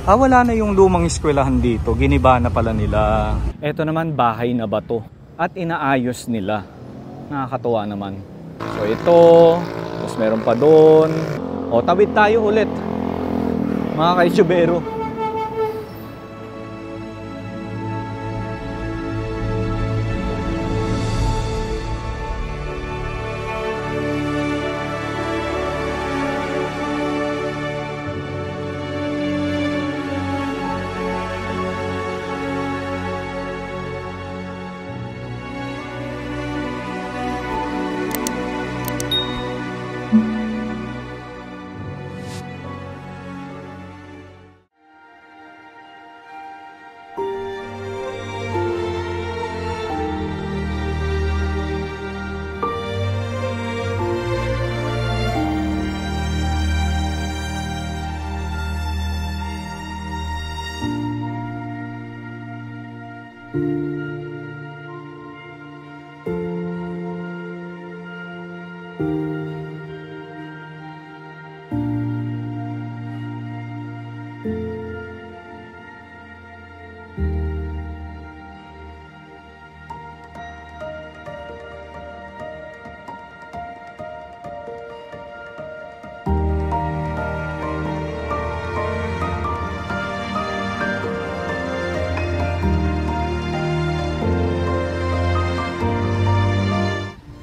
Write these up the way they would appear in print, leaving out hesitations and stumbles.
Wala na yung lumang eskwelahan dito. Giniba na pala nila. Ito naman bahay na bato. At inaayos nila. Nakakatuwa naman. So ito. Tapos meron pa doon. O tawid tayo ulit. Mga ka-Itubero.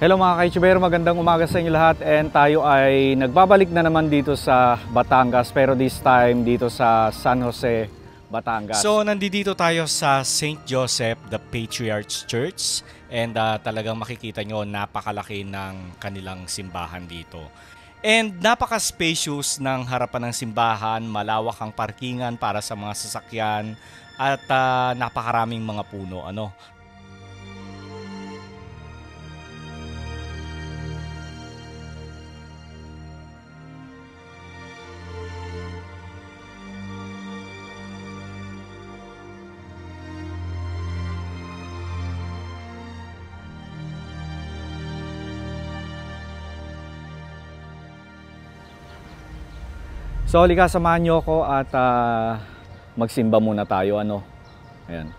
Hello mga ka-Itubero, magandang umaga sa inyo lahat, and tayo ay nagbabalik na naman dito sa Batangas, pero this time dito sa San Jose, Batangas. So nandito tayo sa St. Joseph the Patriarch's Church, and talagang makikita nyo napakalaki ng kanilang simbahan dito. And napaka-spacious ng harapan ng simbahan, malawak ang parkingan para sa mga sasakyan, at napakaraming mga puno. So halika, samahan nyo ako at magsimba muna tayo. Ayan.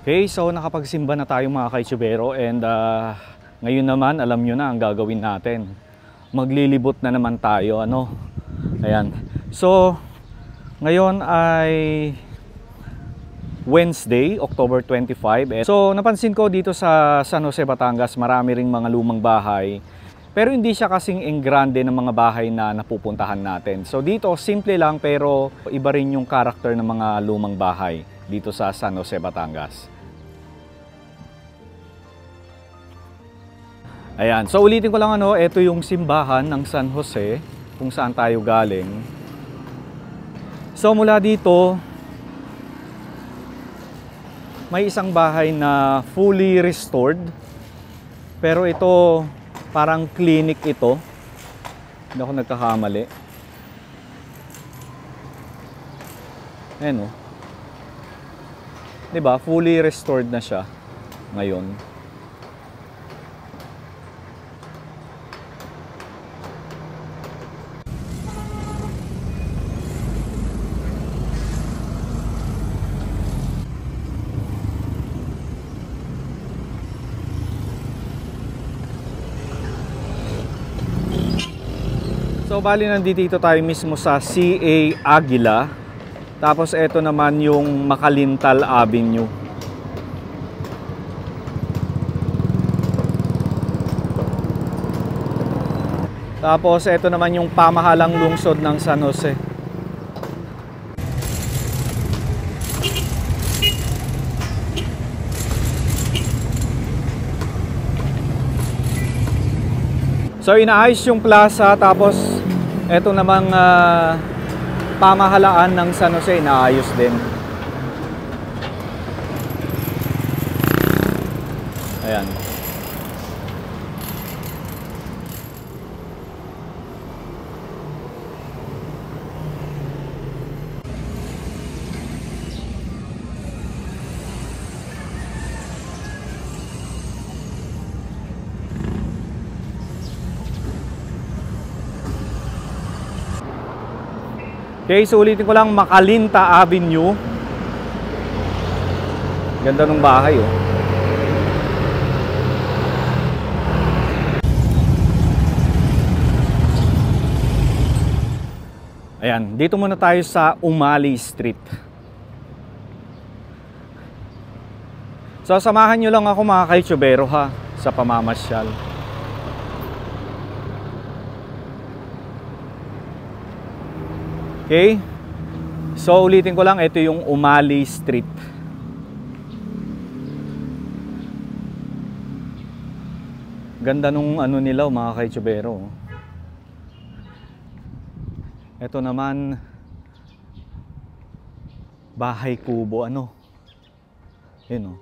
Okay, so nakapagsimba na tayo mga ka-Itubero, and ngayon naman alam nyo na ang gagawin natin. Maglilibot na naman tayo, Ayan. So, ngayon ay Wednesday, October 25. So, napansin ko dito sa San Jose, Batangas, marami ring mga lumang bahay. Pero hindi siya kasing engrande ng mga bahay na napupuntahan natin. So, dito simple lang, pero iba rin yung karakter ng mga lumang bahay dito sa San Jose, Batangas. Ayan, so ulitin ko lang ito yung simbahan ng San Jose kung saan tayo galing. So mula dito, may isang bahay na fully restored. Pero ito, parang clinic ito. Hindi ako nagkakamali. Ayan o. Diba? Fully restored na siya ngayon. So bali nandito tayo mismo sa CA Aguila. Tapos ito naman yung Makalintal Avenue. Tapos ito naman yung pamahalang lungsod ng San Jose. So inaayos yung plaza, tapos ito namang pamahalaan ng San Jose inaayos din. Ayan. Okay, so ulitin ko lang, Makalinta Avenue. Ganda ng bahay, oh. Ayan, dito muna tayo sa Umali Street. So samahan nyo lang ako mga kaitsubero ha, sa pamamasyal. Okay, so ulitin ko lang, ito yung Umali Street. Ganda nung ano nila, mga kaitsubero. Ito naman, bahay kubo, ano? Yun, oh.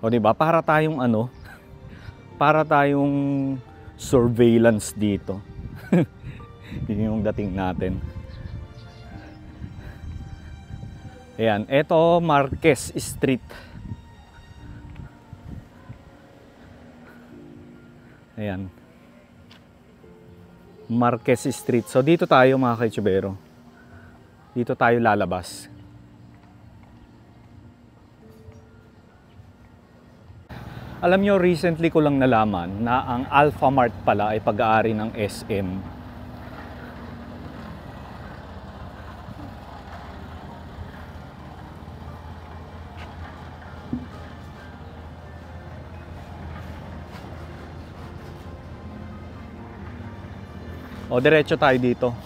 O diba, para tayong ano, para tayong surveillance dito. Yun yung dating natin. Ayan, eto Marquez Street. Ayan, Marquez Street. So dito tayo mga kaitsubero. Dito tayo lalabas. Alam nyo, recently ko lang nalaman na ang Alphamart pala ay pag-aari ng SM. O, diretso tayo dito.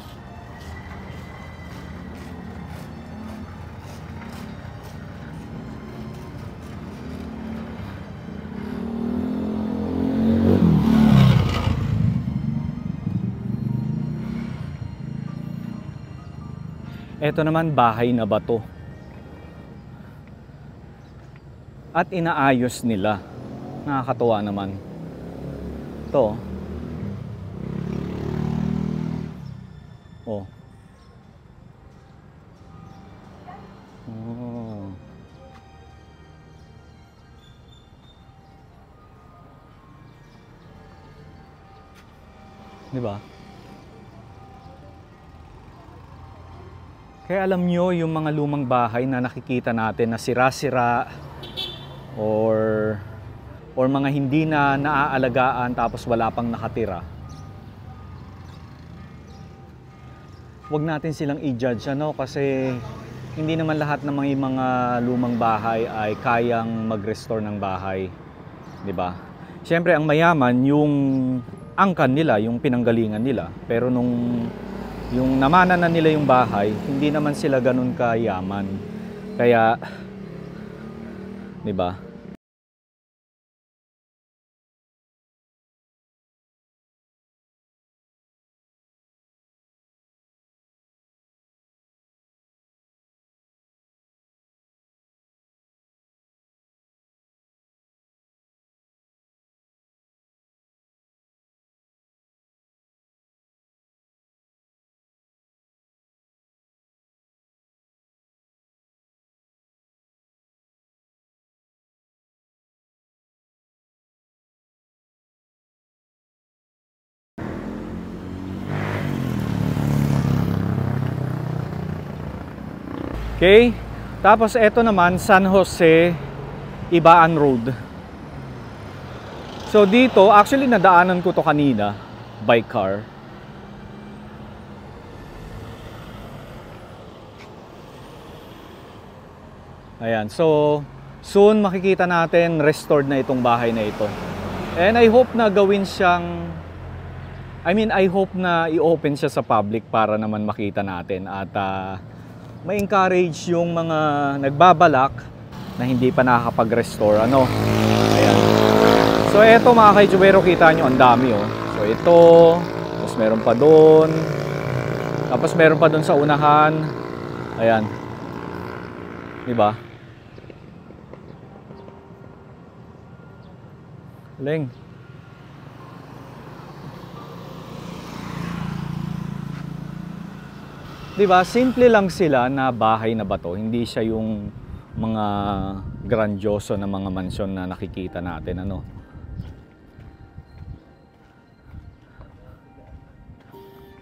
Ito naman bahay na bato. At inaayos nila. Nakakatuwa naman. Ito. Oh. Oh. Diba? Kaya alam nyo, yung mga lumang bahay na nakikita natin na sira-sira or mga hindi na naaalagaan tapos wala pang nakatira, huwag natin silang i-judge, ano, kasi hindi naman lahat ng mga lumang bahay ay kayang mag-restore ng bahay, 'di ba? Siyempre ang mayaman yung angkan nila, yung pinanggalingan nila, pero yung namana na nila yung bahay, hindi naman sila ganun kayaman. Kaya, 'di ba? Okay? Tapos eto naman, San Jose Ibaan Road. So dito, actually nadaanan ko to kanina by car. Ayan, so soon makikita natin restored na itong bahay na ito. And I hope na gawin siyang, I hope na i-open siya sa public para naman makita natin at ma-encourage yung mga nagbabalak na hindi pa nakakapag-restore. Ayan. So eto mga ka-YouTubero, kita nyo ang dami oh. So ito, tapos meron pa doon, tapos meron pa doon sa unahan. Ayan. Diba? Leng. Diba? Simple lang sila na bahay na bato. Hindi siya yung mga grandioso na mga mansyon na nakikita natin.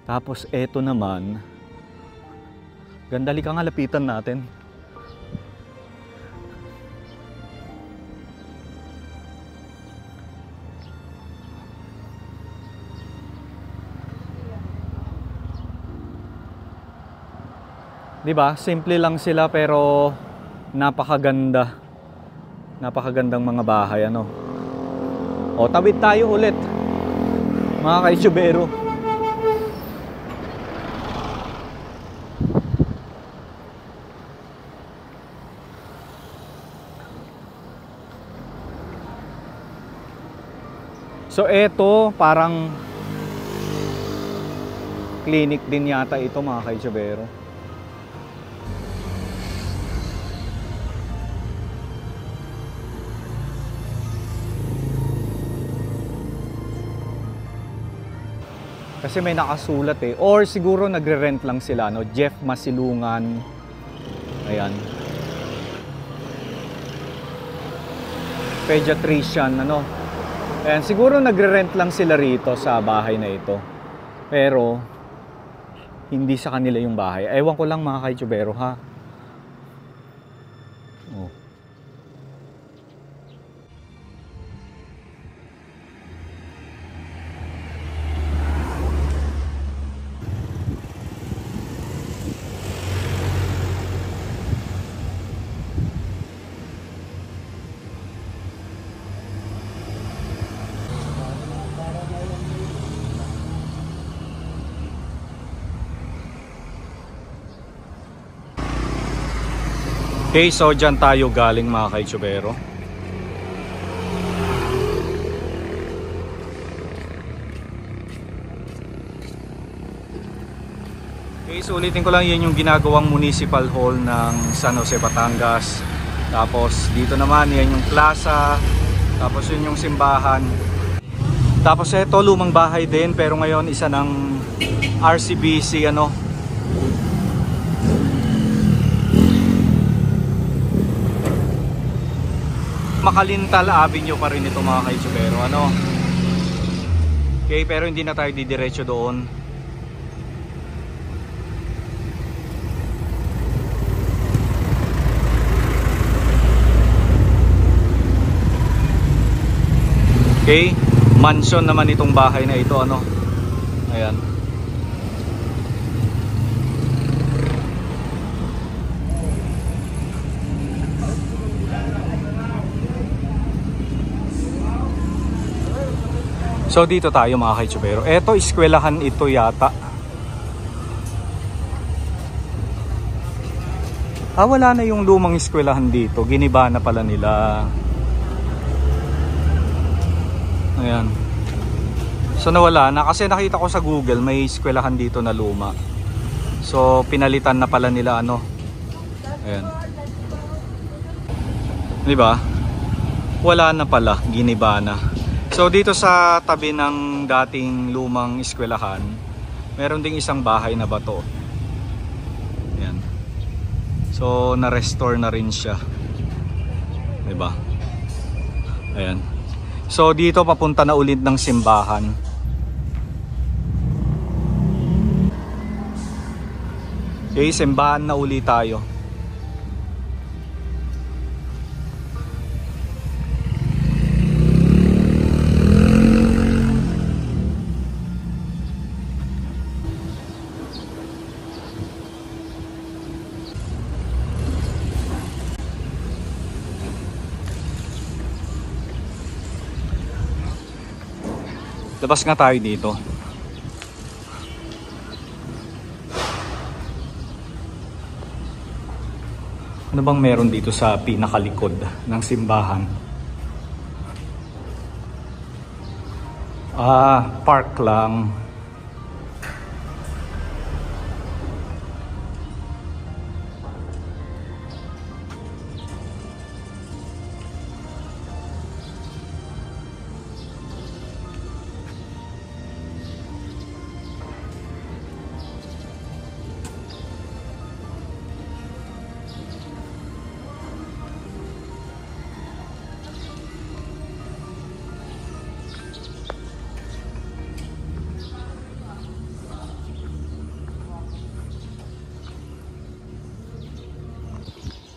Tapos eto naman, gandali ka nga, lapitan natin. Diba? Simple lang sila pero napakaganda. Napakagandang mga bahay O, tawid tayo ulit. Mga ka-YouTubero. So eto, parang clinic din yata ito mga ka-YouTubero. Kasi may nakasulat eh. Or siguro nagre-rent lang sila, Jeff Masilungan. Ayan. Pediatrician, Ayan, siguro nagre-rent lang sila rito sa bahay na ito. Pero hindi sa kanila yung bahay. Ewan ko lang mga ka-YouTubero, ha. Oh. Okay, so dyan tayo galing mga ka-YouTubero. Okay, so ulitin ko lang, yan yung ginagawang municipal hall ng San Jose, Batangas. Tapos dito naman, yan yung plaza. Tapos yun yung simbahan. Tapos ito, lumang bahay din, pero ngayon isa ng RCBC, Makalintal Avenue pa rin ito mga ka-YouTubero, Okay, pero hindi na tayo didiretso doon. Okay, mansion naman itong bahay na ito, Ayan. So dito tayo mga ka-YouTubero. Eto, eskwelahan ito yata. Wala na yung lumang eskwelahan dito. Giniba na pala nila. Ayan. So nawala na kasi nakita ko sa Google may eskwelahan dito na luma. So pinalitan na pala nila Ayan. Diba? Wala na pala, giniba na. So dito sa tabi ng dating lumang eskwelahan, meron ding isang bahay na bato. Ayan. So na-restore na rin siya. Diba? Ayan. So dito papunta na ulit ng simbahan. Okay, simbahan na ulit tayo. Labas nga tayo dito. Ano bang meron dito sa pinakalikod ng simbahan? Park lang.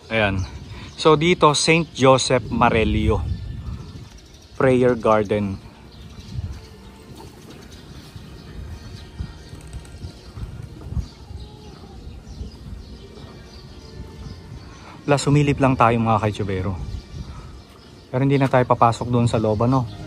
Ayan. So dito, St. Joseph Marelio Prayer Garden. Sumilip lang tayo mga kaitsubero. Pero hindi na tayo papasok doon sa loob, ano?